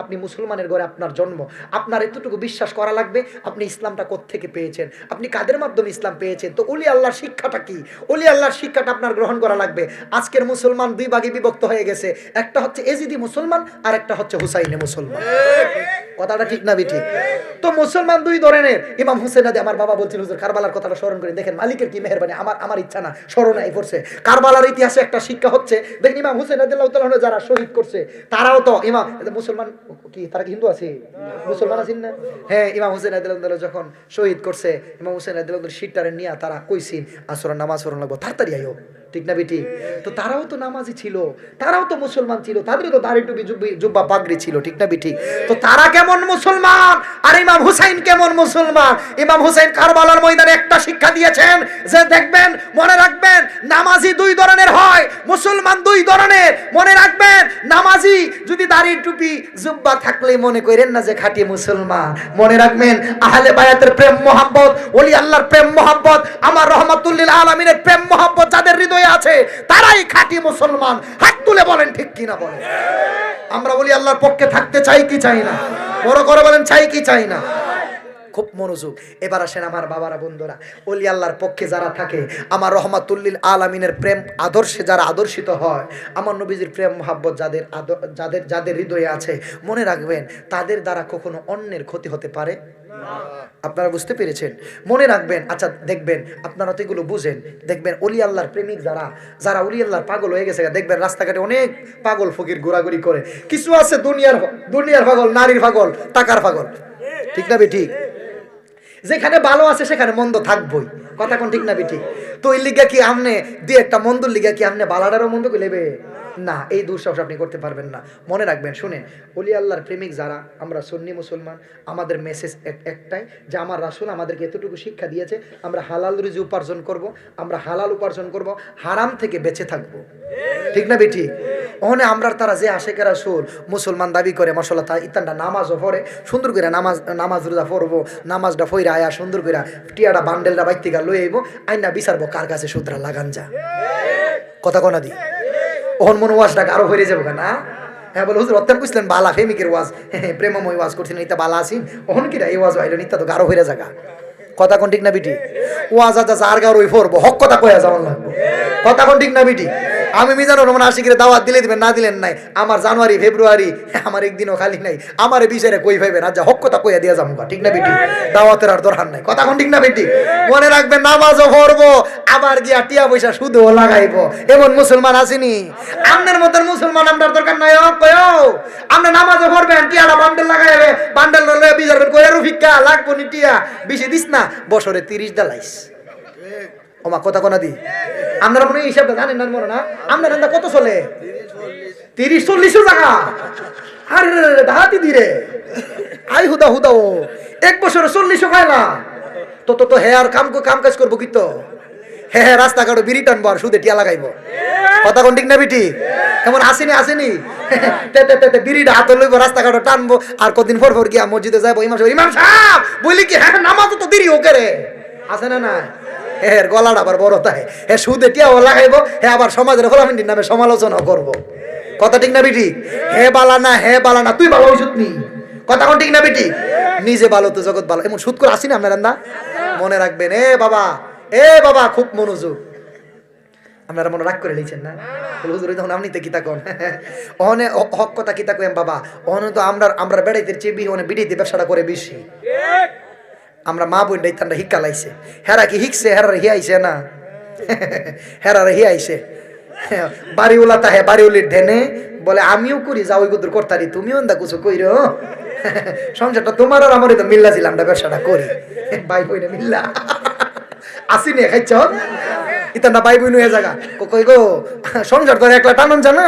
আপনি মুসলমানের ঘরে আপনার জন্ম, আপনার এতটুকু বিশ্বাস করা লাগবে আপনি ইসলামটা কোত্থেকে পেয়েছেন, আপনি কাদের মাধ্যমে ইসলাম পেয়েছেন। তো ওলি আল্লাহর শিক্ষাটা কি, ওলি আল্লাহর শিক্ষাটা আপনার গ্রহণ করা লাগবে। আজকের মুসলমান দুই ভাগে বিভক্ত হয়ে গেছে, একটা হচ্ছে এজিদি মুসলমান আর একটা হচ্ছে হুসাইনি মুসলমান। কথাটা ঠিক না ঠিক? তো মুসলমান দুই ধরনের। ইমাম হুসেন আদি, আমার বাবা বলছিল হুজুর কারবালার কথাটা স্মরণ করে দেখেন, মালিকের কি মেহেরবানি, আমার ইচ্ছা না, স্মরণ আই পড়ছে। কারবালার ইতিহাসে একটা শিক্ষা হচ্ছে, দেখেন ইমাম হুসেন রাদিয়াল্লাহু তাআলা আনহু যারা শহীদ করছে তারাও তো ইমাম মুসলমান কি, তারা কি হিন্দু আছে? মুসলমান আছেন না? হ্যাঁ, ইমাম হুসেন রাদিয়াল্লাহু তাআলা যখন শহীদ করছে, ইমাম হুসেন রাদিয়াল্লাহু তাআলা শিরটারে নিয়ে তারা কইছেন আসরের নামাজ পড়ন লাগবো, তাড়াতাড়ি আইও, ঠিক না বেটি? তো তারাও তো নামাজি ছিল, তারাও তো মুসলমান ছিল, তাদেরও তো দাড়ি টুপি জুব্বা পাগড়ি ছিল, ঠিক না বেটি? তো তারা কেমন মুসলমান আর ইমাম হুসাইন কেমন মুসলমান? ইমাম হুসাইন কারবালার ময়দানে একটা শিক্ষা দিয়েছেন যে দেখবেন, মনে রাখবেন, নামাজি দুই ধরনের হয়, মুসলমান দুই ধরনের। মনে রাখবেন, নামাজি যদি দাড়ি টুপি জুব্বা থাকলে মনে করেন না যে খাঁটি মুসলমান। মনে রাখবেন, আহলে বায়াতের প্রেম মোহাব্বত, ওলি আল্লাহর প্রেম মোহাব্বত, আমার রহমাতুল লিল আলামিনের প্রেম মোহাব্বত যাদের হৃদয়ে আছে তারাই খাঁটি মুসলমান। হাত তুলে বলেন ঠিক কিনা বলেন। আমরা ওলি আল্লাহর পক্ষে থাকতে চাই কি চাই না? বড় করে বলেন, চাই কি চাই না? খুব মনোযোগ। এবার আসেন আমার বাবারা, বন্ধুরা, ওলি আল্লাহর পক্ষে যারা থাকে, আমার রহমাতুল লিল আলামিনের প্রেম আদর্শে যারা আদর্শিত হয়, আমার নবীজির প্রেম মোহাব্বত যাদের যাদের যাদের হৃদয়ে আছে, মনে রাখবেন তাদের দ্বারা কখনো অন্যের ক্ষতি হতে পারে না। আপনারা বুঝতে পেরেছেন? মনে রাখবেন। আচ্ছা দেখবেন, আপনারা তো এগুলো বুঝেন, দেখবেন ওলি আল্লাহর প্রেমিক যারা, যারা ওলি আল্লাহর পাগল হয়ে গেছে, দেখবেন রাস্তাঘাটে অনেক পাগল ফকির ঘোরাঘুরি করে। কিছু আছে দুনিয়ার পাগল, নারীর পাগল, টাকার পাগল, ঠিক না বে ঠিক? যেখানে ভালো আছে সেখানে মন্দ থাকবই, কথা কোন ঠিক না বেঠিক? তো ওই লিগা কি আমনে দুই একটা মন্দর লিগা কি আমনে বালাডারও মন্দ কইলেবে না, এই দুঃসাহস আপনি করতে পারবেন না। মনে রাখবেন, শুনেন, ওলি আল্লাহর প্রেমিক যারা, আমরা সুন্নি মুসলমান, আমাদের মেসেজ একটাই যে আমার রাসূল আমাদেরকে এতটুকু শিক্ষা দিয়েছে, আমরা হালাল রুজি উপার্জন করব, আমরা হালাল উপার্জন করব, হারাম থেকে বেঁচে থাকব, ঠিক না বেটি? ওখানে আমরা তারা যে আশেখ রাসূল মুসলমান দাবি করে, মাশাআল্লাহ, তা ইতানটা নামাজও পড়ে সুন্দর করে, নামাজ রোজা পড়বো, নামাজটা ফইরা আয়া সুন্দর করে টিয়াটা বান্ডেলটা বাইক থেকে লই আইব, আইনা বিচারবো কার কাছে সুতরা লাগান যা, কথা কোনা দি। ওহন মনে ওয়াজটাকে আরো হয়ে যাবো না? হ্যাঁ বলে হুজুর অত্যন্ত বুঝলেন বালা ফেমিকের ওয়াজ, হ্যাঁ প্রেমময় ওয়াজ করছেন, ইতা বালা আসিন, ওহন কিরা এই ওয়াজ আইলেন, ইতা তো গারো হয়ে জায়গা, কথা কোন ঠিক না বিটি? ওয়াজ আজ আর গারো ফরবো, হক কথা কয়া যাওয়ান লাগবো, কথা কোন ঠিক না বিটি? আমি মিজানুর রহমান আশিকের দাওয়াত দিলে দিবেন, না দিলেন নাই। আমার জানুয়ারি ফেব্রুয়ারি আমার একদিনও খালি নাই, আমার বিচারে কই ভাইবেন, আজ হক কথা কইয়া দিয়া যাবো, ঠিক না বেটি? দাওয়াতের আর দরকার নাই, কথা কোন ঠিক না বেটি? মনে রাখবেন, নামাজও পড়বো, আবার গিয়া টিয়া পয়সা সুদও লাগাইবো, এমন মুসলমান আসেনি। আপনার মতন মুসলমান আপনার দরকার নাই। আপনি নামাজও পড়বেন, টিয়াটা বান্ডেল লাগাইবে, বান্ডেল লয়ে বিচারবেন, কইয়া রুফিকা লাগবো নি টিয়া, বেশি দিস না, বছরে 30 ডালাইস, ওমা কথা কোনা দি। আপনারা মনে হয় হিসাবটা জানেন না, মনে না? আপনার ধান্দা কত চলে? 30-40 টাকা। আরে ডাহাতি দিরে আই হুদা হুদা, ও এক বছরে 40 খায় না তো। তো হে আর কাম কাজ করবো কি? তো হ্যাঁ রাস্তাঘাটে বিড়ি টানবো আর সুদে টিয়া লাগাইবো, কথা কোন ঠিক না বিটি? এমন আসেনি বিড়িটা হাতে লইব, রাস্তাঘাটে টানবো, আর কদিন পর গিয়া মসজিদে যাইবো, ইমাম সাহেব বলি কি, হ্যাঁ নামাজ তো দেরি ওকে রে, আছে না? না, হ্যাঁ গলাটা আবার বড় তাই, হ্যাঁ সুদে টিয়াও লাগাইবো, হ্যাঁ আবার সমাজের খোলামিন্দির নামে সমালোচনা করবো, কথা ঠিক না বিটি? হে বালা না, তুই ভালো ওষুধ নি, কথা কোন ঠিক না বিটি? নিজে ভালো তো জগৎ ভালো, এমন সুদ করে আসি না আপনার রান্দা। মনে রাখবেন, এ বাবা খুব মনোযোগ। আপনারা মনে রাগ করে লিখছেন না? হুজুর যখন আপনি তো কিতা কোন, ওহনে হক কথা কিতা কইম বাবা, ওহনে তো আমরা বেড়াইতে চেবি, ওহনে বিড়াইতে ব্যবসাটা করে বেশি। আমরা মা বোন ডাইতানটা হিক্কা লাইছে, হেরা কি হিকছে, হেরার হিয়াইছে না, হেরার হিয়াইছে। বাড়িওলা তাহে বাড়িওলির ঢেনে বলে আমিও করি, যা ওই গুদুর করতারি, তুমিও দা কিছু কইরো, সংসারটা তোমার আর আমারই তো মিল্লা ছিলাম, ব্যবসাটা করি, ভাই বইনে মিল্লা আসি নে খাইছ ইতানটা ভাই বইন হয়ে জায়গা, কই গো সংসার তোর একলা টানন জানা,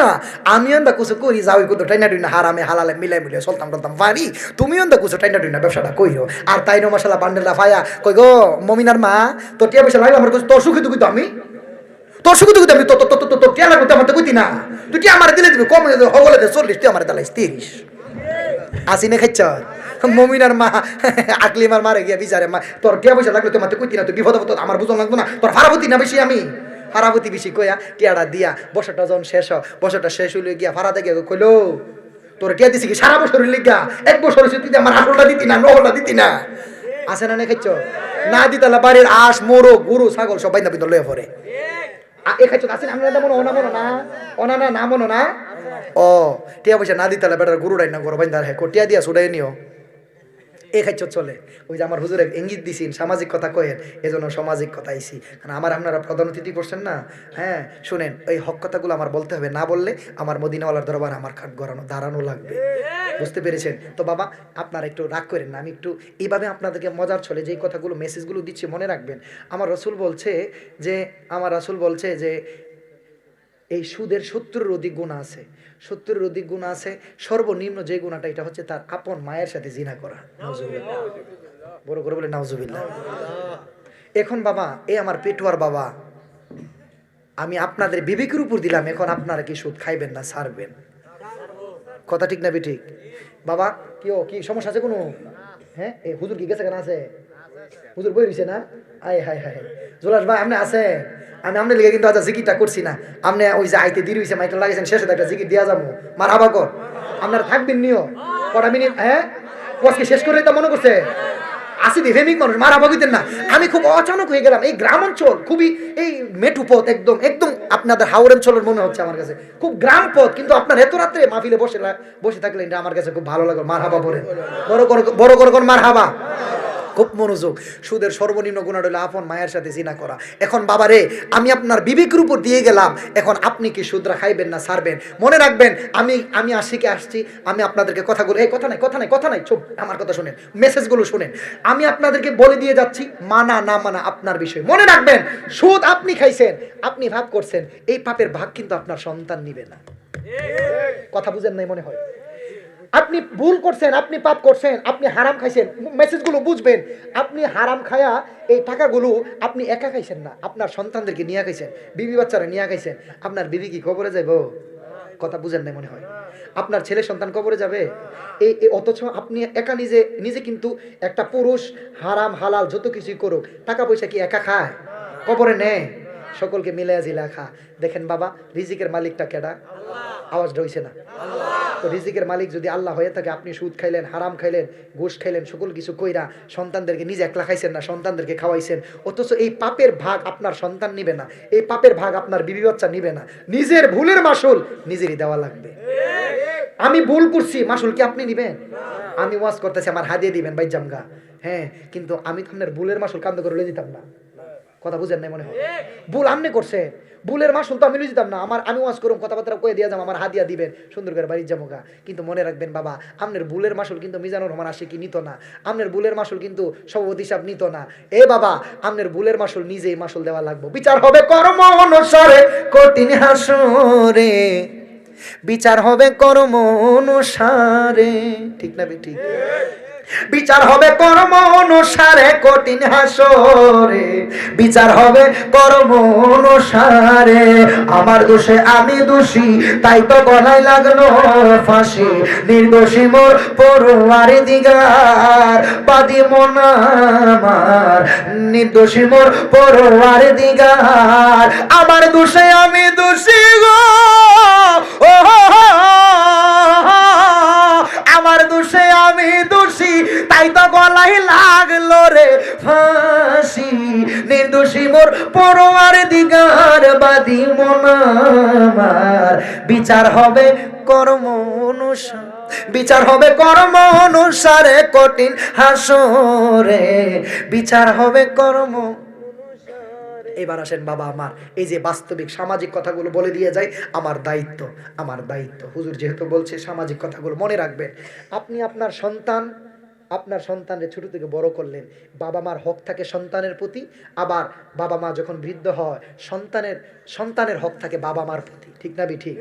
আমিও দা কিছু করি, যা ওই গুদুর টাইনা টুইনা হারামে হালালে মিলাই চলতাম পারি, তুমিও দা কিছু টাইনা টুইনা ব্যবসাটা কইরো। আর তাই মশালা বান্ডেলা ফায়া কই গো মমিনার মা, তোর টিয়া পয়সা লাগলে আমার তোর সুখী দুঃখী তো আমি, তোর সুখী দুঃখী আমি তো টিয়া লাগবে আমার তো কইতি না, তুই টিয়া আমার দিলে দিবি, কম হগলে 40, তুই আমার দালাইস 30, আসি নে খাইছ। মমিনার মা আকলিমার মারে গিয়া বিচারে, মা তোর টিয়া পয়সা লাগলে তোমার তো কইতি না, তুই বিপদ আমার বুঝন লাগবো না, তোর ফারাবতী না বেশি, আমি ফারাবতী বেশি কইয়া টিয়াটা দিয়া বছরটা যখন বছরটা শেষ হইলে গিয়া ফারাতে গিয়া কইলো তোর টিয়া দিছি কি সারা বছরের লিগা, এক বছর হইছে তুই আমার আসলটা দিতি না, নহলটা দিতি না, আছে না খাইছ না দিতালা বাড়ির আস মোরো গরু ছাগল সবাই না ভিতর লয়ে পড়ে এ খাইছ আছে না, আমরা মনে অনা মনো না অনা না না মনো না ও টিয়া পয়সা না দিতালা বেটার গরু ডাই না গরু বাইন্দা হে টিয়া দিয়া ছুড়াই নিও এ খাইছ চলে। ওই যে আমার হুজুরে ইঙ্গিত দিছেন সামাজিক কথা কয়েন, এজন্য সামাজিক কথা আইছি, কারণ আমার আপনারা প্রধান অতিথি করছেন না। হ্যাঁ শুনেন, এই হক কথাগুলো আমার বলতে হবে, না বললে আমার মদিনাওয়ালার দরবার আমার খাট গড়ানো দাঁড়ানো লাগবে, বুঝতে পেরেছেন তো বাবা? আপনারা একটু রাগ করেন না, আমি একটু এইভাবে আপনাদেরকে মজার ছলে যেই কথাগুলো মেসেজগুলো দিচ্ছি মনে রাখবেন। আমার রাসূল বলছে যে এই সুদের 70-এর অধিক গুনাহ আছে, 70-এর অধিক গুনাহ আছে। সর্বনিম্ন যে গুনাহটা এটা হচ্ছে তার আপন মায়ের সাথে জিনা করা। নাউজুবিল্লাহ, বড় করে বলে নাউজুবিল্লাহ। এখন বাবা, এ আমার পেটুয়ার বাবা, আমি আপনাদের বিবেকের উপর দিলাম, এখন আপনারা কি সুদ খাইবেন না ছাড়বেন? কথা ঠিক না বেঠিক? বাবা কি সমস্যা আছে কোনো? হ্যাঁ, এই হুজুর কি গেছে, কেন আছে? হুজুর বই রইছে না? আয় হায় হায়, জোলাস ভাই আপনি আছে? আমি আপনার লিগে কিন্তু আজ জিকিরটা করছি না, আপনি ওই যে আইতে দেরি হইছে মাইকটা লাগাইছেন, শেষে একটা জিকির দিয়া যাবো, মারহাবা কর। আপনারা থাকবেন নিও কটা মিনিট, হ্যাঁ আজকে শেষ করে তা মনে করছে আসি দি ফেমিক মানুষ মারহাবা কইতেন না। আমি খুব অচানক হয়ে গেলাম, এই গ্রাম অঞ্চল খুবই এই মেঠু পথ, একদম আপনাদের হাওড় অঞ্চলের মনে হচ্ছে আমার কাছে, খুব গ্রাম পথ, কিন্তু আপনার এত রাত্রে মাহফিলে বসে থাকলে এটা আমার কাছে খুব ভালো লাগলো। মারহাবা বলেন, বড় করে মারহাবা। খুব মনোযোগ। সুদের সর্বনিম্ন গুনাহ হলো আপন মায়ের সাথে জিনা করা। এখন বাবা রে, আমি আপনার বিবেকের উপর দিয়ে গেলাম, এখন আপনি কি সুদরা খাইবেন না ছাড়বেন? মনে রাখবেন, আমি আসছি, আমি আপনাদেরকে কথাগুলো, এই কথা নাই চুপ, আমার কথা শুনেন, মেসেজগুলো শুনেন। আমি আপনাদেরকে বলে দিয়ে যাচ্ছি, মানা না মানা আপনার বিষয়। মনে রাখবেন, সুদ আপনি খাইছেন, আপনি ভাব করছেন, এই পাপের ভাগ কিন্তু আপনার সন্তান নিবে না। কথা বুঝেন নাই মনে হয়? আপনি ভুল করছেন, আপনি পাপ করছেন, আপনি হারাম খাইছেন, মেসেজগুলো বুঝবেন। আপনি হারাম খায়া এই টাকাগুলো আপনি একা খাইছেন না, আপনার সন্তানদেরকে নিয়ে খাইছেন, বিবি বাচ্চারা নিয়ে খাইছেন। আপনার বিবি কি কবরে যাইব? কথা বুঝেন নাই মনে হয়? আপনার ছেলে সন্তান কবরে যাবে? এই অথচ আপনি একা নিজে কিন্তু একটা পুরুষ হারাম হালাল যত কিছুই করুক, টাকা পয়সা কি একা খায়? কবরে নেয়, সকলকে মিলাইয়া জিলা খা। দেখেন বাবা, রিজিকের মালিকটা কেডা? আওয়াজটা হইছে না? তো রিজিকের মালিক যদি আল্লাহ হয়ে থাকে, আপনি সুদ খাইলেন, হারাম খাইলেন, ঘুষ খাইলেন, সকল কিছু কইরা সন্তানদেরকে নিজে একলা খাইছেন না, সন্তানদেরকে খাওয়াইছেন, অথচ এই পাপের ভাগ আপনার সন্তান নিবে না, এই পাপের ভাগ আপনার বিবি বাচ্চা নিবে না। নিজের ভুলের মাসুল নিজেরই দেওয়া লাগবে। আমি ভুল করছি, মাসুল কি আপনি নিবেন? আমি ওয়াজ করতেছি, আমার হাদিয়া দিবেন ভাই জামগা, হ্যাঁ, কিন্তু আমি তো আপনার ভুলের মাসুল কান্দ করে দিতাম না। কথা বুঝেন নাই মনে হয়? ভুল আপনি করছে, ভুলের মাসুল তো আমি লই দিতাম না। আমি ওয়াজ করুম, কথাবার্তা কয়ে দিয়ে যাম, আমার হাদিয়া দিবেন, সুন্দর করে বাড়ির যামোগা। কিন্তু মনে রাখবেন বাবা, আপনার ভুলের মাসুল কিন্তু মিজানুর রহমান আশিকি নিত না, আপনার ভুলের মাসুল কিন্তু সভাপতি সাহেব নিত না। এ বাবা, আপনার ভুলের মাসুল নিজেই মাসুল দেওয়া লাগবে। বিচার হবে কর্ম অনুসারে কঠিন হাসরে, বিচার হবে কর্ম অনুসারে, ঠিক না ঠিক? বিচার হবে কর্ম অনুসারে কঠিন হাসরে, বিচার হবে কর্ম অনুসারে। আমার দোষে আমি দোষী, তাই তো গলায় লাগলো ফাঁসি, নির্দোষী মোর পরোয়ার দিগার, বাদী মন আমার, নির্দোষী মোর পরোয়ার দিগার। আমার দোষে আমি দোষী গো, ও আমার দোষে আমি দোষী, তাই তো গলায় লাগলো রে ফাঁসি, নির্দোষী মোর পরোয়ার দিগার, বাদী মন আমার। বিচার হবে কর্ম অনুসারে, বিচার হবে কর্ম অনুসারে কঠিন হাসরে, বিচার হবে কর্ম। এবার আসেন বাবা আমার, এই যে বাস্তবিক সামাজিক কথাগুলো বলে দিয়ে যাই, আমার দায়িত্ব। হুজুর যেহেতু বলছে সামাজিক কথাগুলো মনে রাখবেন। আপনি আপনার সন্তানের ছোট থেকে বড় করলেন, বাবা মার হক থাকে সন্তানের প্রতি, আবার বাবা মা যখন বৃদ্ধ হয় সন্তানের হক থাকে বাবা মার প্রতি, ঠিক না ঠিক?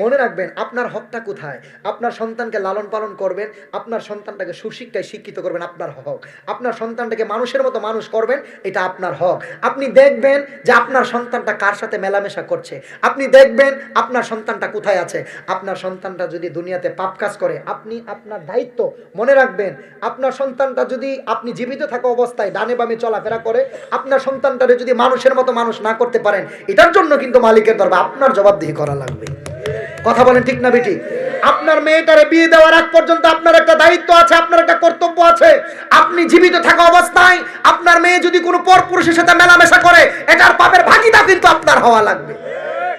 মনে রাখবেন, আপনার হকটা কোথায়? আপনার সন্তানকে লালন পালন করবেন, আপনার সন্তানটাকে সুশিক্ষায় শিক্ষিত করবেন, আপনার হক। আপনার সন্তানটাকে মানুষের মতো মানুষ করবেন, এটা আপনার হক। আপনি দেখবেন যে আপনার সন্তানটা কার সাথে মেলামেশা করছে, আপনি দেখবেন আপনার সন্তানটা কোথায় আছে। আপনার সন্তানটা যদি দুনিয়াতে পাপ কাজ করে, আপনি আপনার দায়িত্ব মনে রাখবেন। আপনার সন্তানটা যদি আপনি জীবিত থাকা অবস্থায় ডানে বামে চলাফেরা করে, আপনার সন্তানটারে যদি মানুষের মতো মানুষ না করতে পারেন, এটার জন্য কিন্তু মালিকের দরবারে আপনার জবাবদিহি করা লাগবে। কথা বলেন ঠিক না বেটি? আপনার মেয়েটারে বিয়ে দেওয়ার আগ পর্যন্ত আপনার একটা দায়িত্ব আছে, আপনার একটা কর্তব্য আছে। আপনি জীবিত থাকা অবস্থায় আপনার মেয়ে যদি কোনো পরপুরুষের সাথে মেলামেশা করে, এটার পাপের ভাগিদার কিন্তু আপনার হওয়া লাগবে,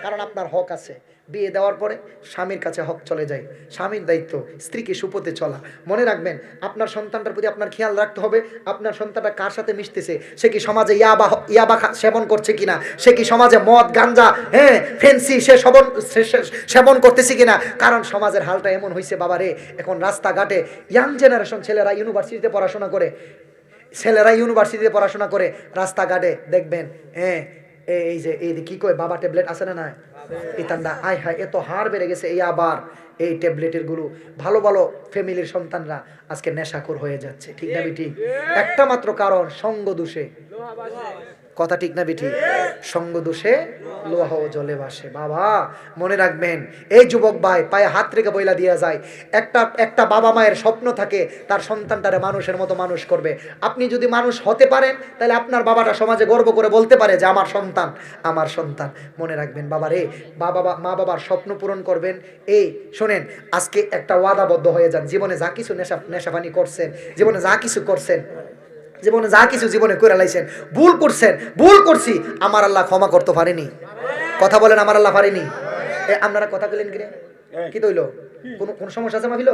কারণ আপনার হক আছে। বিয়ে দেওয়ার পরে স্বামীর কাছে হক চলে যায়, স্বামীর দায়িত্ব স্ত্রীকে সুপথে চলা। মনে রাখবেন, আপনার সন্তানটার প্রতি আপনার খেয়াল রাখতে হবে, আপনার সন্তানটা কার সাথে মিশতেছে, সে কি সমাজে ইয়াবা সেবন করছে কিনা, সে কি সমাজে মদ গাঞ্জা ফেন্সি সে সেবন করতেছে কিনা। কারণ সমাজের হালটা এমন হয়েছে বাবা রে, এখন রাস্তাঘাটে ইয়াং জেনারেশন ছেলেরা ইউনিভার্সিটিতে পড়াশোনা করে, রাস্তাঘাটে দেখবেন এই যে এই কি কয় বাবা ট্যাবলেট আছে না নাই, ইতান্ডা আয় হায় এত হার বেড়ে গেছে। এই আবার এই ট্যাবলেটের গুলো ভালো ভালো ফ্যামিলির সন্তানরা আজকে নেশাখোর হয়ে যাচ্ছে, ঠিক না বেটি? একটা মাত্র কারণ, সঙ্গ দোষে। কথা ঠিক না বেটি? সঙ্গ দোষে লোহা ও জলে ভাসে। বাবা মনে রাখবেন, এই যুবক ভাই পায়ে হাত রেখে বইলা দিয়া যায়, একটা বাবা মায়ের স্বপ্ন থাকে তার সন্তানটারে মানুষের মতো মানুষ করবে। আপনি যদি মানুষ হতে পারেন, তাহলে আপনার বাবাটা সমাজে গর্ব করে বলতে পারে যে আমার সন্তান, আমার সন্তান। মনে রাখবেন বাবা রে, মা বাবার স্বপ্ন পূরণ করবেন। এই শোনেন, আজকে একটা ওয়াদাবদ্ধ হয়ে যান, জীবনে যা কিছু নেশাপানি করছেন, জীবনে যা কিছু করছেন, জীবনে করে লাইছেন, ভুল করছি, আমার আল্লাহ ক্ষমা করতে পারেনি। কথা বলেন, আমার আল্লাহ পারেনি। আপনারা কথা বলেন কিরে, কি তৈল? কোন সমস্যা আছে মাহফিল?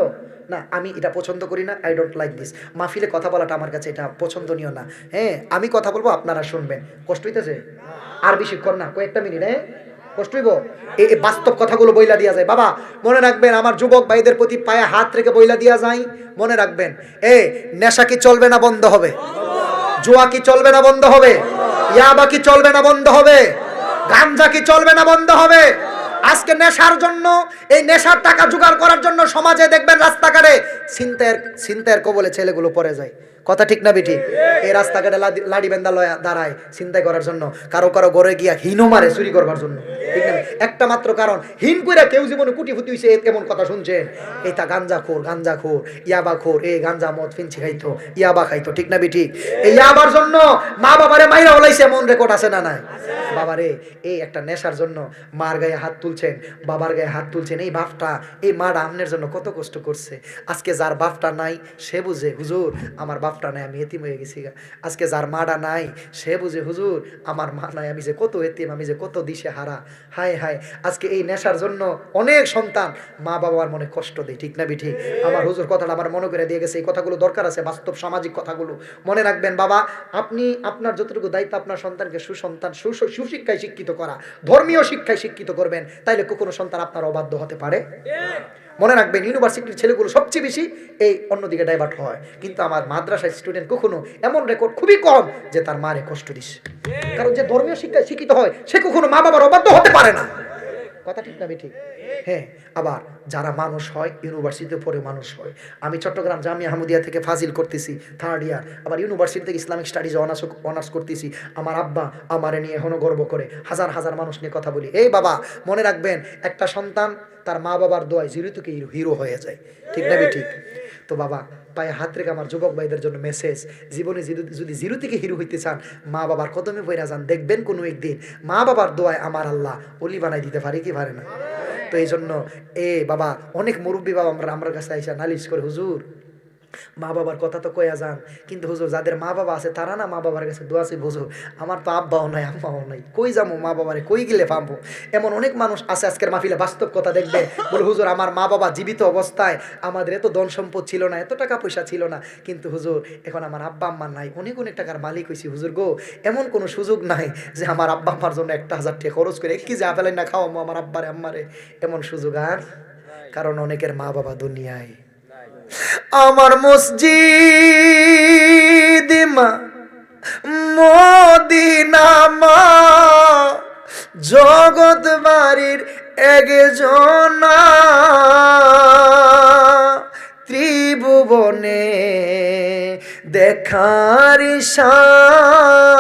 না, আমি এটা পছন্দ করি না, আই ডোন্ট লাইক দিস। মাহফিলে কথা বলাটা আমার কাছে এটা পছন্দনীয় না। আমি কথা বলবো, আপনারা শুনবেন। কষ্ট হইতেছে? আর বেশিক্ষণ না, কয়েকটা মিনিট। কষ্ট হইব? এই বাস্তব কথাগুলো বইলা দিয়া যায়। বাবা মনে রাখবেন, আমার যুবক ভাইদের প্রতি পায়ে হাত রেখে বইলা দিয়া যায়, মনে রাখবেন, নেশা কি চলবে না বন্ধ হবে? জুয়া কি চলবে না বন্ধ হবে? ইয়াবা কি চলবে না বন্ধ হবে? গাঞ্জা কি চলবে না বন্ধ হবে? আজকে নেশার জন্য, এই নেশার টাকা জোগাড় করার জন্য সমাজে দেখবেন রাস্তাঘাটে ছিনতাইয়ের কবলে ছেলেগুলো পড়ে যায়। কথা ঠিক না বেটি? এই রাস্তাঘাটে লাডি বেন্দা লয়া দাঁড়ায় ছিনতাই করার জন্য, কারো ঘরে গিয়া হিনো মারে চুরি করবার জন্য, ঠিক না? একটা মাত্র কারণ, হিন কইরা কেউ জীবনে কুটিপুটি হইছে, কেমন কথা শুনছেন? এটা গাঞ্জাখোর, ইয়াবাখোর, গাঞ্জা মদ ফিনছি খাইতো, ইয়াবা খাইতো, ঠিক না বেটি? এই ইয়াবার জন্য মা বাবারে মাইরা হলাইছে, এমন রেকর্ড আছে না নাই? বাবারে, এই একটা নেশার জন্য মার গায়ে হাত তুলছেন, বাবার গায়ে হাত তুলছেন। এই বাপটা, এই মাটা আমনের জন্য কত কষ্ট করছে। আজকে যার বাপটা নাই সে বুঝে, হুজুর আমার বাপটা নাই, আমি এতিম হয়ে গেছি। আজকে যার মাটা নাই সে বুঝে, হুজুর আমার মা নাই, আমি যে কত এতিম, আমি যে কত দিশে হারা। হায় হায়, আজকে এই নেশার জন্য অনেক সন্তান মা বাবার মনে কষ্ট দেয়, ঠিক না বিঠি? আমার হুজুর কথাটা আমার মনে করে দিয়ে গেছে। এই কথাগুলো দরকার আছে, বাস্তব সামাজিক কথাগুলো মনে রাখবেন। বাবা আপনি আপনার যতটুকু দায়িত্ব, আপনার সন্তানকে সুশিক্ষায় শিক্ষিত করা, ধর্মীয় শিক্ষায় শিক্ষিত করবেন, তাইলে কোনো সন্তান আপনার অবাধ্য হতে পারে? মনে রাখবেন, ইউনিভার্সিটির ছেলেগুলো সবচেয়ে বেশি এই অন্যদিকে ডাইভার্ট হয়, কিন্তু আমার মাদ্রাসার স্টুডেন্ট কখনো এমন রেকর্ড খুবই কম যে তার মারে কষ্ট দিস। কারণ যে ধর্মীয় শিক্ষায় শিক্ষিত হয় সে কখনো মা বাবার অবাধ্য হতে পারে না। কথা ঠিক না ঠিক? আবার যারা মানুষ হয়, ইউনিভার্সিটিতে পড়ে মানুষ হয়। আমি চট্টগ্রাম জামিয়া আহমদিয়া থেকে ফাজিল করতেছি 3rd ইয়ার, আবার ইউনিভার্সিটি থেকে ইসলামিক স্টাডিজ অনার্স করতেছি। আমার আব্বা আমারে নিয়ে এখনো গর্ব করে, হাজার হাজার মানুষ নিয়ে কথা বলি। বাবা মনে রাখবেন, একটা সন্তান তার মা বাবার দোয়ায় জিরো থেকে হিরো হয়ে যায়, ঠিক না ঠিক? তো বাবা পায়ে হাত রেখে আমার যুবক ভাইদের জন্য মেসেজ, জীবনে যদি জিরো থেকে হিরো হইতে চান, মা বাবার কদমে পইরা যান, দেখবেন কোনো একদিন মা বাবার দোয়ায় আমার আল্লাহ অলি বানাই দিতে পারে কি পারে না? তো এই জন্য বাবা অনেক মুরব্বী বাবা আমার কাছে আইসা নালিশ করে, হুজুর মা বাবার কথা তো কয়া যান, কিন্তু হুজুর যাদের মা বাবা আছে তারা না মা বাবার কাছে দোয়া চাই। হুজুর আমার তো আব্বাও নাই, আম্মাও নাই, কই যাবো মা বাবারে, কই গেলে পাবো? এমন অনেক মানুষ আছে আজকের মাহফিলে বাস্তব কথা দেখবে, বলে হুজুর আমার মা বাবা জীবিত অবস্থায় আমাদের এত ধন সম্পদ ছিল না, এত টাকা পয়সা ছিল না, কিন্তু হুজুর এখন আমার আব্বা আম্মা নাই, অনেক অনেক টাকার মালিক হয়েছি। হুজুর গো, এমন কোনো সুযোগ নাই যে আমার আব্বা আম্মার জন্য 1000 টাকা খরচ করে 1 কেজি আপেল না খাওয়াবো আমার আব্বারে আম্মারে, এমন সুযোগ আর? কারণ অনেকের মা বাবা দুনিয়ায়। আমার মসজিদ মা মদিনা মা জগৎ বাড়ির একজনা, ত্রিভুবনে দেখার সাদ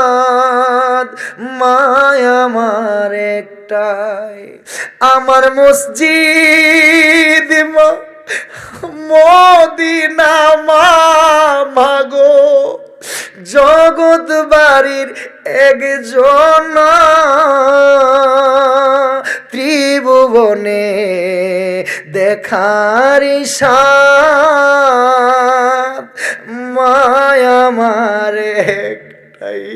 মায়া আমার একটাই। আমার মসজিদ মা মদিনা মা মাগো জগৎ বাড়ির একজনা, ত্রিভুবনে দেখার ইশারাত মায়া আমার একটাই,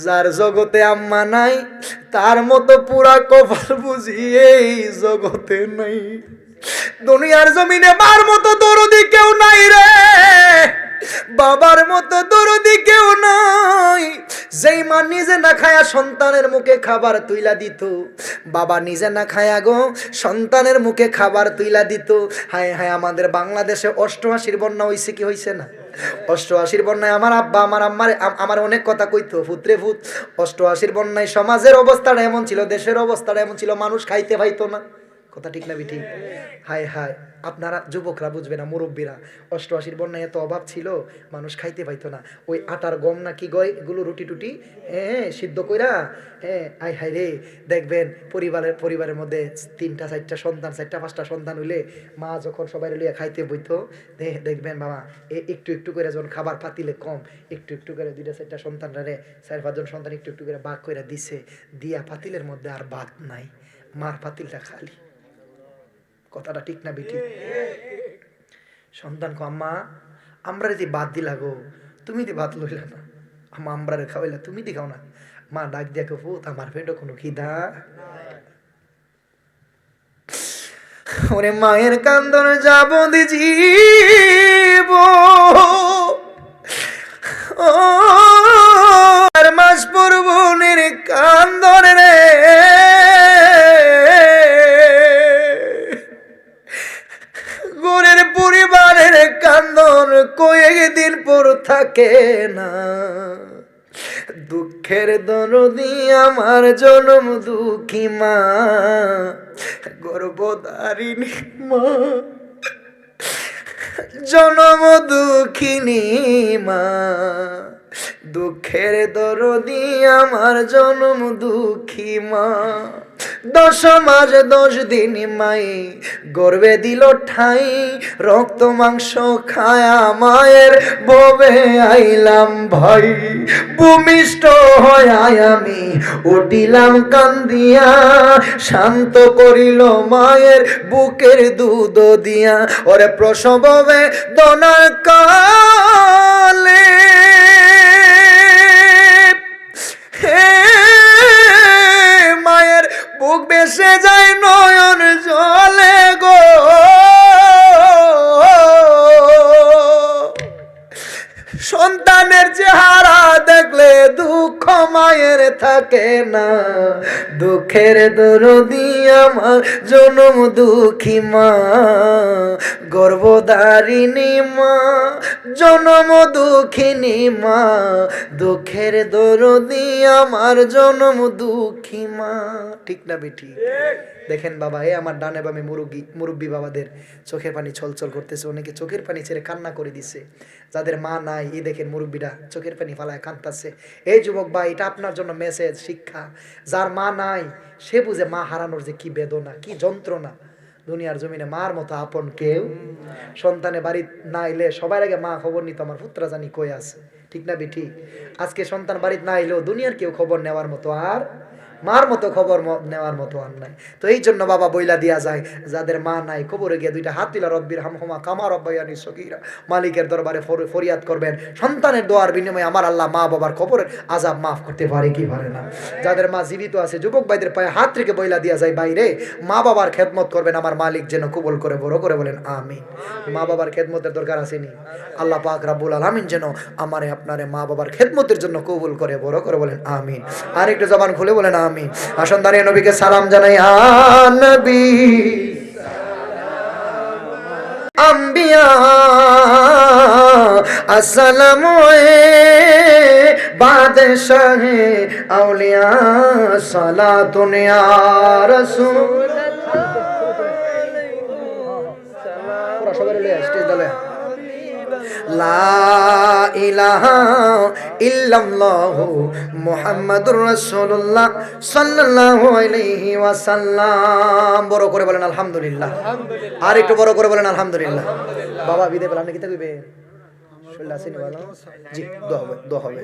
যার জগতে আম্মা নাই তার মতো পুরা কপাল বুঝি এই জগতে নাই। দুনিয়ার জমিনে মার মতো দরদি কেউ নাই রে, বাবার মতো দরদি কেউ নাই। যেই মা নিজে না খায়া সন্তানের মুখে খাবার তুইলা দিত, বাবা নিজে না খায়া গো সন্তানের মুখে খাবার তুইলা দিত। হায় হায়, আমাদের বাংলাদেশে 88 বন্যা হইছে কি হইছে না? 88 বন্যায় আমার আব্বা আমার আম্মার আমার অনেক কথা কইতো, পুত্রে পুত। 88 বন্যায় সমাজের অবস্থাটা এমন ছিল, দেশের অবস্থাটা এমন ছিল, মানুষ খাইতে পাইতো না। কথা ঠিক না বিঠি? হায় হায়, আপনারা যুবকরা বুঝবে না, মুরব্বীরা। 88 বন্যায় এত অভাব ছিল, মানুষ খাইতে পাইতো না। ওই আটার গম না কি গয়, এগুলো রুটি টুটি সিদ্ধ কইরা, আয় হায় রে, দেখবেন পরিবারের মধ্যে 3টা 4টা সন্তান, 4টা 5টা সন্তান হইলে মা যখন সবাই লিয়া খাইতে বইতো, দেখবেন বাবা একটু একটু করে যখন খাবার পাতিলে কম, একটু একটু করে 2টা 4টা সন্তানরা রে 4-5 জন সন্তান একটু একটু করে ভাগ করে দিছে, দিয়া পাতিলের মধ্যে আর ভাত নাই, মার পাতিলটা খালি। কথাটা ঠিক না বেটি? সন্তান কো আম্মা আমরা যদি ভাত দিলা গো, তুমি দি ভাত লইলা না, আম্মা আমরা রে খাওয়াইলা, তুমি দি খাও না। মা ডাক দিয়া কো পুত আমার পেটে কোনো খিদা। ওরে মায়ের কান্দন যাব দি জীব, ও আর মাস পূর্বনের কান্দন রে, গোরের পরিবারের কান্দন কয়েকদিন পর থাকে না। দুঃখের দরদি আমার জনম দুঃখী মা, গর্ভধারিণী মা, জনম দুঃখিনী মা। দুঃখের দরদি আমার জনম দুঃখী মা। 10 মাস 10 দিন মাই গর্বে দিল ঠাই, রক্ত মাংস খায়া মায়ের ববে আইলাম ভাই। ভূমিষ্ঠ হয়ে আমি উঠিলাম কান্দিয়া, শান্ত করিল মায়ের বুকের দুধ দিয়া। ওরে প্রসব বেদনার কালে মায়ের বুক বেসে যায় নয়ন জলে গো। সন্তানের চেহারা দেখলে দুঃখ মায়ের থাকে না। দুঃখের দরদি আমার জনম দুঃখী মা, গর্ভধারিণী মা, জনম দুঃখিনী মা। দুঃখের দরদি আমার জনম দুঃখী মা। ঠিক না বেটি? দেখেন বাবা, আমার ডানে বামে মুরব্বী বাবাদের চোখের পানি ছলছল করতেছে, অনেকে চোখের পানি ছেড়ে কান্না করে দিছে। যাদের মা নাই, এই দেখেন মুরব্বীরা চোখের পানি ফালায় কাঁদতেছে। এই যুবক ভাই, এটা আপনার জন্য মেসেজ, শিক্ষা। যার মা নাই সে বুঝে মা হারানোর যে কি বেদনা, কি যন্ত্রণা। দুনিয়ার জমিনে মার মতো আপন কেউ। সন্তানে বাড়ি না এলে সবার আগে মা খবর নিত, আমার পুত্রা জানি কই আছে। ঠিক না বেটি? আজকে সন্তান বাড়িতে না এলেও দুনিয়ার কেউ খবর নেওয়ার মতো আর মার মতো খবর নেওয়ার মতো আর নাই। তো এই জন্য বাবা বইলা দিয়া যায়, যাদের মা নাই কবরে গিয়ে 2টা হাত তুলা রব্বির হামহুমা কামা রব্বায়ানি সগীরা, মালিকের দরবারে ফরিয়াদ করবেন। সন্তানের দোয়ার বিনিময়ে আমার আল্লাহ মা বাবার কবরের আযাব মাফ করতে পারে কি পারে না? যাদের মা জীবিত আছে যুবক ভাইদের পায়ে হাত রেখে বইলা দিয়া যায়, বাইরে মা বাবার খেদমত করবেন, আমার মালিক যেন কবুল করে, বড় করে বলেন আমিন। মা বাবার খেদমতের দরকার আসেনি? আল্লাহ পাক রব্বুল আলামিন যেন আমারে আপনারে মা বাবার খেদমতের জন্য কবুল করে, বড় করে বলেন আমিন। আর একটু জবান খুলে বলেন আমিন। আসুন দাঁড়িয়ে নবীকে সালাম জানাই। আ নবী আম্বিয়া আসসালামু বাদশাহে আউলিয়া সালাতুন ইয়া রাসূল। পুরো সবাই লয়ে স্টেজ দলে লা ইলাহা ইল্লাল্লাহু মুহাম্মাদুর রাসূলুল্লাহ সাল্লাল্লাহু আলাইহি ওয়াসাল্লাম। বড় করে বলেন আলহামদুলিল্লাহ। আর একটু বড় করে বলেন আলহামদুলিল্লাহ। বাবা বিদে বলেন, আপনি কি থাকবে? শুনলা আসেনি ভালো? জি, দোয়া হবে।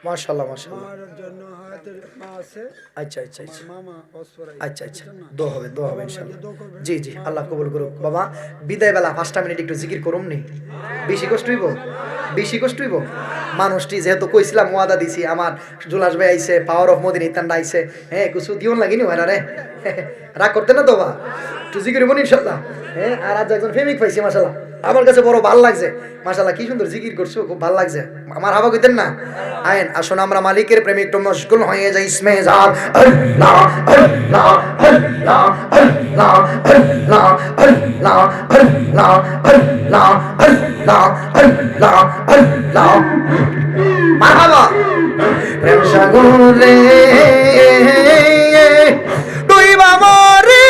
মাশাআল্লাহ মাশাআল্লাহ। আমার জন্য হায়াতের মা আছে, আচ্ছা আচ্ছা আচ্ছা মামা অস্পরাই। আচ্ছা আচ্ছা, দোয়া হবে ইনশাআল্লাহ। দোয়া করবেন। জি জি, আল্লাহ কবুল করুক। বাবা বিদায় বেলা 5টা মিনিট একটু জিকির করুম নি, বেশি কষ্ট হইব, বেশি কষ্ট হইব। মানুষটি যেহেতু কইছিলাম ওয়াদা দিছি, আমার জুলাস ভাই আইছে, পাওয়ার অফ মদিনা ইতান্ডা আইছে, হ্যাঁ কিছু দিওন লাগিনি হয় না রে, রাগ করতে না তো বা, একটু জিকির হইব ইনশাআল্লাহ। হ্যাঁ আর আজ একজন প্রেমিক পাইছি মাশাআল্লাহ, আমার কাছে বড় ভালো লাগছে মাশাআল্লাহ, কি সুন্দর জিকির করছো, খুব ভালো লাগছে। আমার হাবা কইতেন না, আইন আসুন আমরা মালিকের প্রেমে একটু মশগুল হয়ে যাই। ইসমে জান আল্লাহ আল্লাহ আল্লাহ আল্লাহ আল্লাহ আল্লাহ আল্লাহ আল্লাহ আল্লাহ আল্লাহ আল্লাহ মারহাবা। প্রেম সাগরে ডুইবা মরে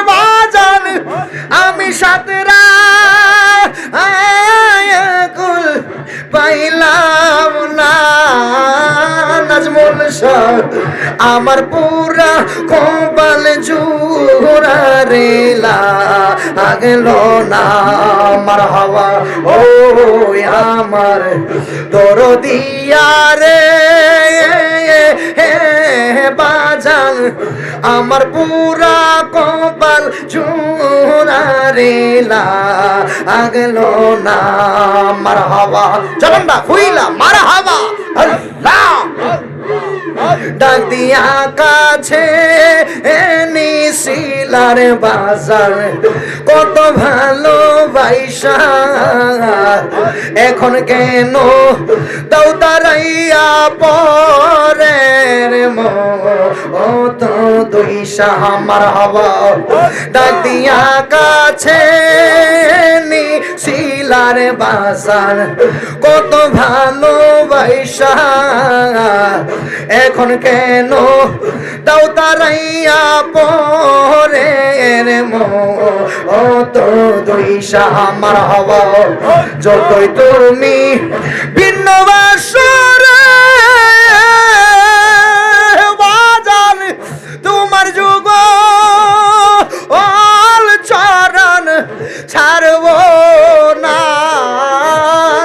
বাজান আমি সাতরা আয়াকুল পাইলাম না। নাজমুল শাহ আমার পুরা কপাল জুড়া রেলা আগল না। মারহাবা ও আমার দরদিয়া রে বাজান আমার পুরা কপাল জুড়া রেলা আগল না। মারহাবা চলুন না হইলা মারহাবা আল্লাহ। ডাক দিয়া কাছে নিশিলার বাজার কত ভালোবাসা, এখন কেন দাও তারাইয়া পরের মত দুইশা। মারহাবা ডাক দিয়া কাছে নিশিলার বাজার কত ভালোবাসা, এখন কেন দাও তারাইয়া পরের মত দুইশা। মারহাবা যতই তুমি ভিন্ন বাসরে বাজান তোমার যুগ অল চরণ ছাড়ব না।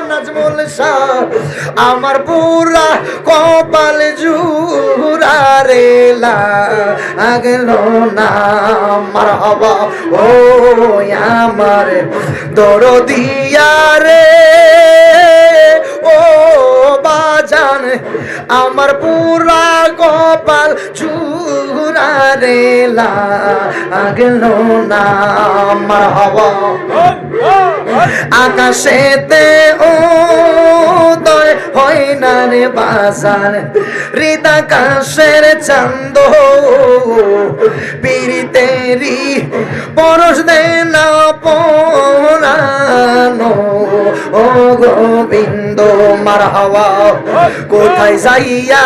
নাজমুল শাহ আমার পুরা কপাল জুড়া রেলা আগল না। মারহাবা ও আমার দরদিয়া রে ও বাজান আমার পুরা কপাল জুড়া রেলা আগল না। মারহাবা আকাশেতে উদয় হয় না রে বাজার হৃদাকাশের চান্দ পীড়িতেরি পরশ দে না পরানো ও গোবিন্দ। মারহাবা কোথায় যাইয়া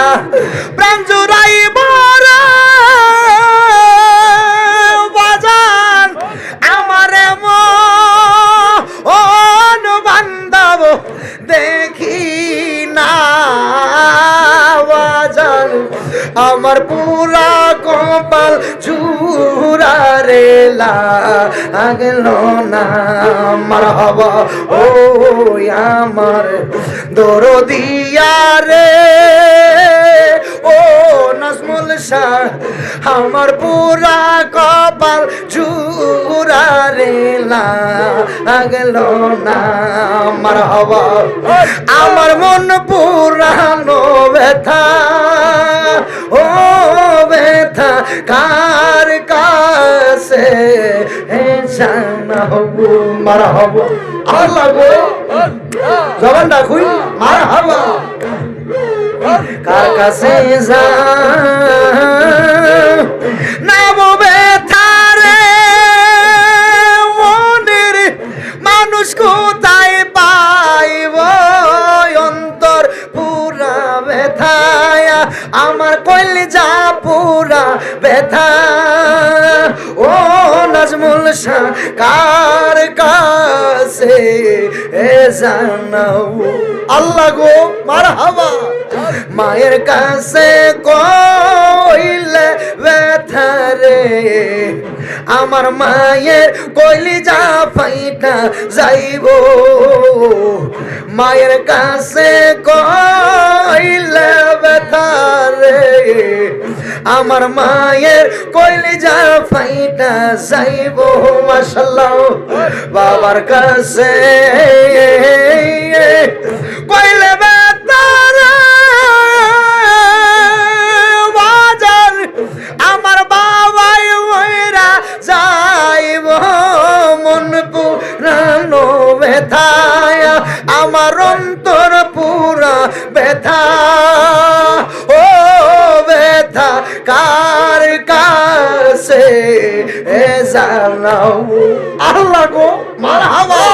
প্রাণ জুড়াইব বাজান আমারে মন বান্ধব দেখি না। বাজান আমার পুরা কপাল জুড়া রেলা আগল না। মারহাবা ও আমার দরদিয়া রে ও নাজমুল শাহ আমার পুরা কপাল জুড়া রেলা আগল না। মারহাবা আমার মন পুরানো ব্যথা ও ব্যথা কার কাছে জানাবো। মারহাবা আল্লাহ গো জবান ডাকুই মারহাবা কার কাছে জানাবো ব্যথা রে মনের মানুষ কোথায় পাইব অন্তর পুরা ব্যথায় আমার কলিজা পুরা ব্যথা ও নাজমুল শাহ কার কাছে জানাবো। আল্লাহ গো মারহাবা মায়ের কাছে কইলে ব্যথা রে আমার মায়ের কলিজা ফাইটা যাইব মায়ের কাছে কইলে ব্যথা রে আমার মায়ের কলিজা ফাইটা যাইব মাশাআল্লাহ বাবার কাছে কইলে ব্যথা রে বাজার আমার বাবাই মইরা যাইব মন পুরানো ব্যথায় আমার অন্তর পুরা ব্যথা ও ব্যথা কার কাছে জানাও আল্লাহ গো মারহাবা